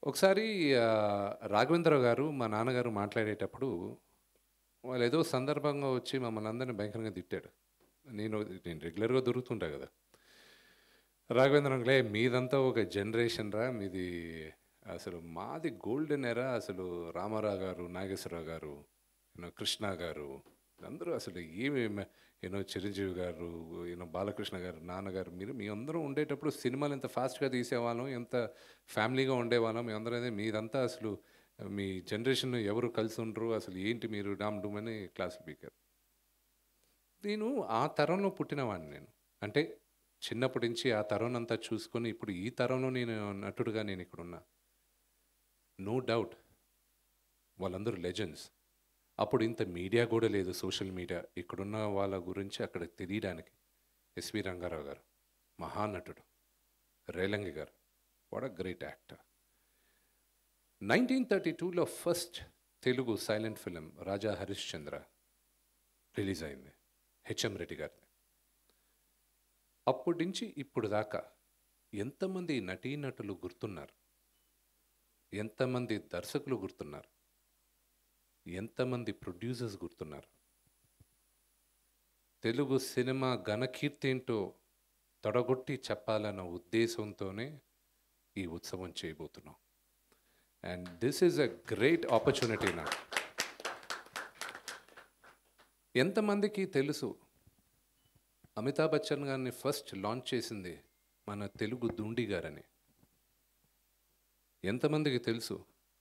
ఒకసారి రాఘవేంద్రరావు గారు, మా నాన్నగారు మాట్లాడేటప్పుడు వాళ్ళేదో సందర్భంగా వచ్చి మమ్మల్ని అందరిని భయంకరంగా తిట్టాడు. నేను నేను రెగ్యులర్‌గా దొరుకుతుంటా గదా! రాఘవేంద్ర అంకుల్ మీదంతా ఒక జనరేషన్ రా! మీది అసలు మాది గోల్డెన్ ఎరా అసలు రామారావు గారు, నాగేశ్వరరావు గారు, కృష్ణ గారు అందరూ అసలు ఏమి చిరంజీవి గారు, బాలకృష్ణ గారు, నాన్నగారు మీ అందరూ ఉండేటప్పుడు సినిమాలు ఎంత ఫాస్ట్‌గా తీసేవాళ్ళం, ఎంత ఫ్యామిలీగా ఉండేవాళ్ళం. మేమందరం మీదంతా అసలు మీ జనరేషన్ ఎవరు కలిసి ఉండరు. అసలు ఏంటి మీరు డామ్ డూమ్ అని క్లాసులు పీకారు. నేను ఆ తరంలో పుట్టినవాడిని నేను. అంటే చిన్నప్పటి నుంచి ఆ తరంనంతా చూసుకొని ఇప్పుడు ఈ తరంలో నేను నటుడుగా నేను ఇక్కడున్నా. నో డౌట్ వాళ్ళందరూ లెజెండ్స్. అప్పుడు ఇంత మీడియా కూడా లేదు, సోషల్ మీడియా. ఇక్కడున్న వాళ్ళ గురించి అక్కడ తెలియడానికి. ఎస్వి రంగారావు గారు మహానటుడు, రేలంగి గారు వాట్ అ గ్రేట్ యాక్టర్. 1932లో first Telugu silent film Raja Harishchandra release అయింది, హెచ్ఎం రెడ్డి గారిది. అప్పటి నుంచి ఇప్పుడు దాకా ఎంతమంది నటీనటులు గుర్తున్నారు, ఎంతమంది దర్శకులు గుర్తున్నారు, ఎంతమంది ప్రొడ్యూసర్స్ గుర్తున్నారు. తెలుగు సినిమా ఘనకీర్తి ఏంటో తొడగొట్టి చెప్పాలన్న ఉద్దేశంతోనే ఈ ఉత్సవం చేయబోతున్నాం. And this is a great opportunity. నాకు ఎంతమందికి తెలుసు అమితాబ్ బచ్చన్ గారిని ఫస్ట్ లాంచ్ చేసింది మన తెలుగు దుండి గారని? ఎంతమందికి తెలుసు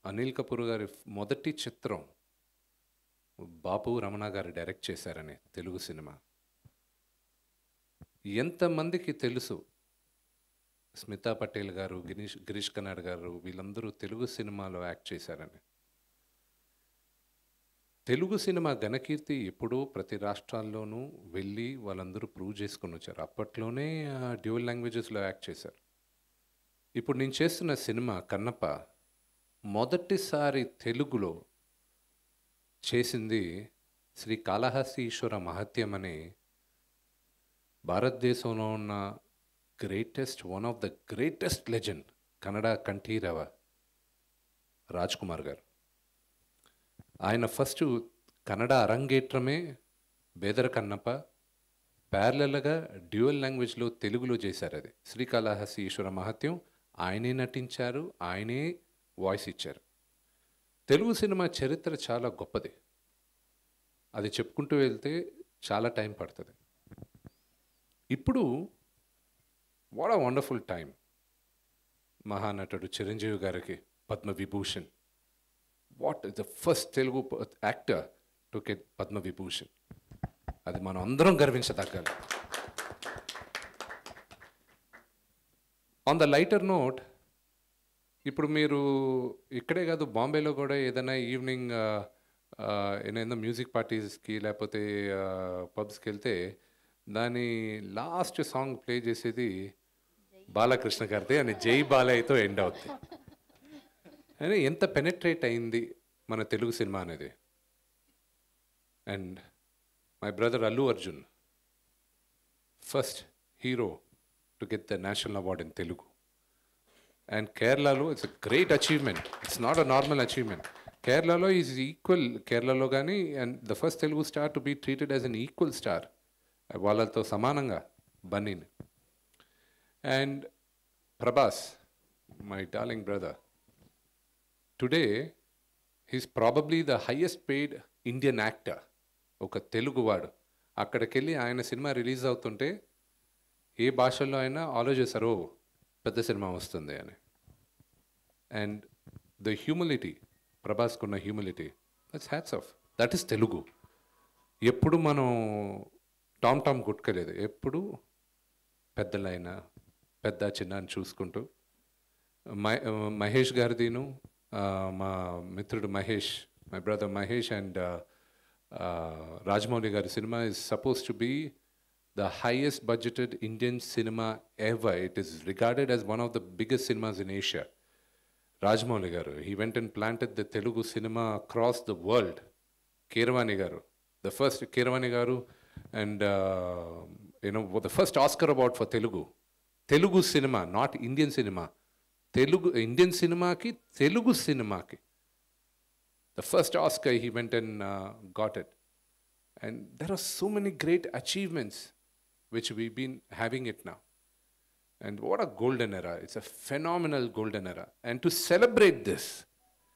అనిల్ కపూర్ గారి మొదటి చిత్రం బాపు రమణ గారు డైరెక్ట్ చేశారని తెలుగు సినిమా? ఎంతమందికి తెలుసు స్మితా పటేల్ గారు, గిరీష్ కర్నాడ్ గారు వీళ్ళందరూ తెలుగు సినిమాలో యాక్ట్ చేశారని? తెలుగు సినిమా ఘనకీర్తి ఎప్పుడూ ప్రతి రాష్ట్రాల్లోనూ వెళ్ళి వాళ్ళందరూ ప్రూవ్ చేసుకొని వచ్చారు. అప్పట్లోనే డ్యూయల్ లాంగ్వేజెస్లో యాక్ట్ చేశారు. ఇప్పుడు నేను చేస్తున్న సినిమా కన్నప్ప మొదటిసారి తెలుగులో చేసింది శ్రీ కాళహస్తి ఈశ్వర మహత్యం అనే భారతదేశంలో ఉన్న one of the greatest legend Kannada Kanteerava Raj Kumar గారు. ఆయన ఫస్ట్ కన్నడ అరంగేట్రమే బేదర కన్నప్ప, ప్యారలల్గా డ్యూయల్ లాంగ్వేజ్లో తెలుగులో చేశారు. అది శ్రీకాళహస్తి ఈశ్వర మహత్యం. ఆయనే నటించారు, ఆయనే వాయిస్ ఇచ్చారు. తెలుగు సినిమా చరిత్ర చాలా గొప్పది. అది చెప్పుకుంటూ వెళ్తే చాలా టైం పడుతుంది. ఇప్పుడు వాట్ అ వండర్ఫుల్ టైం. మహానటుడు చిరంజీవి గారికి Padma Vibhushan. What is the first Telugu actor to get Padma Vibhushan. అది మనం అందరం గర్వించదగ్గాలి. ఆన్ ద లైటర్ నోట్, ఇప్పుడు మీరు ఇక్కడే కాదు బాంబేలో కూడా ఏదైనా ఈవినింగ్ ఏదైనా మ్యూజిక్ పార్టీస్కి లేకపోతే పబ్స్కి వెళ్తే దాని లాస్ట్ సాంగ్ ప్లే చేసేది బాలకృష్ణ గారిది అని జై బాలయ్యతో ఎండ్ అవుతుంది. అని ఎంత పెనెట్రేట్ అయింది మన తెలుగు సినిమా అనేది. And my brother Allu Arjun, first hero to get the national award in Telugu. And కేరళలో it's a great achievement. It's not a normal achievement. కేరళలో ఈజ్ ఈక్వల్, కేరళలో కానీ, and the first Telugu star to be treated as an equal star, వాళ్ళతో సమానంగా బన్నీని. And Prabhas, my darling brother, today he's probably the highest paid Indian actor. ఒక తెలుగువాడు అక్కడికి వెళ్ళి ఆయన సినిమా రిలీజ్ అవుతుంటే ఏ భాషల్లో అయినా ఆలోచిస్తారు, పెద్ద సినిమా వస్తుంది అని. అండ్ ద హ్యూమిలిటీ, ప్రభాస్కున్న humility, that's hats off. That is Telugu. ఎప్పుడు మనం టామ్ కొట్టుకోలేదు. ఎప్పుడు పెద్దలైనా పెద్ద చిన్న అని చూసుకుంటూ మహేష్ గారిదిను, మా మిత్రుడు Mahesh, my brother Mahesh and Rajamouli గారి cinema is supposed to be the highest budgeted Indian cinema ever. It is regarded as one of the biggest cinemas in Asia. Rajamouli garu, he went and planted the Telugu cinema across the world. Keeravani garu, the first Keeravani garu, and the first Oscar award for Telugu cinema, not Indian cinema, Telugu Indian సినిమాకి, తెలుగు సినిమాకి the first Oscar he went and got it. And there are so many great achievements which we've been having it now. And what a golden era. It's a phenomenal golden era. And to celebrate this,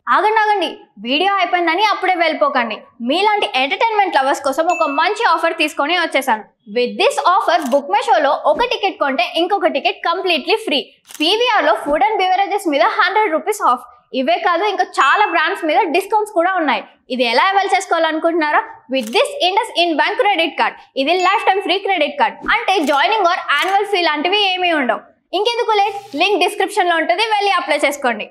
ఆగండి, video అయిపోయిందని అప్పుడే వెళ్ళిపోకండి. మీలాంటి entertainment lovers కోసం ఒక మంచి offer తీసుకొని వచ్చేసాను. With this offer book my షోలో ఒక టికెట్ కొంటే ఇంకొక టికెట్ కంప్లీట్లీ ఫ్రీ. పీవీఆర్లో ఫుడ్ అండ్ బెవరేజెస్ మీద 100 రూపీస్ ఆఫ్. ఇవే కాదు, ఇంకా చాలా బ్రాండ్స్ మీద డిస్కౌంట్స్ కూడా ఉన్నాయి. ఇది ఎలా అవైల్ చేసుకోవాలనుకుంటున్నారా? With this IndusInd bank credit card. ఇది lifetime free credit card. అంటే జాయినింగ్ ఆర్ యాన్యువల్ ఫీ లాంటివి ఏమీ ఉండవు. ఇంకెందుకు లేట్, లింక్ డిస్క్రిప్షన్లో ఉంటుంది, వెళ్ళి అప్లై చేసుకోండి.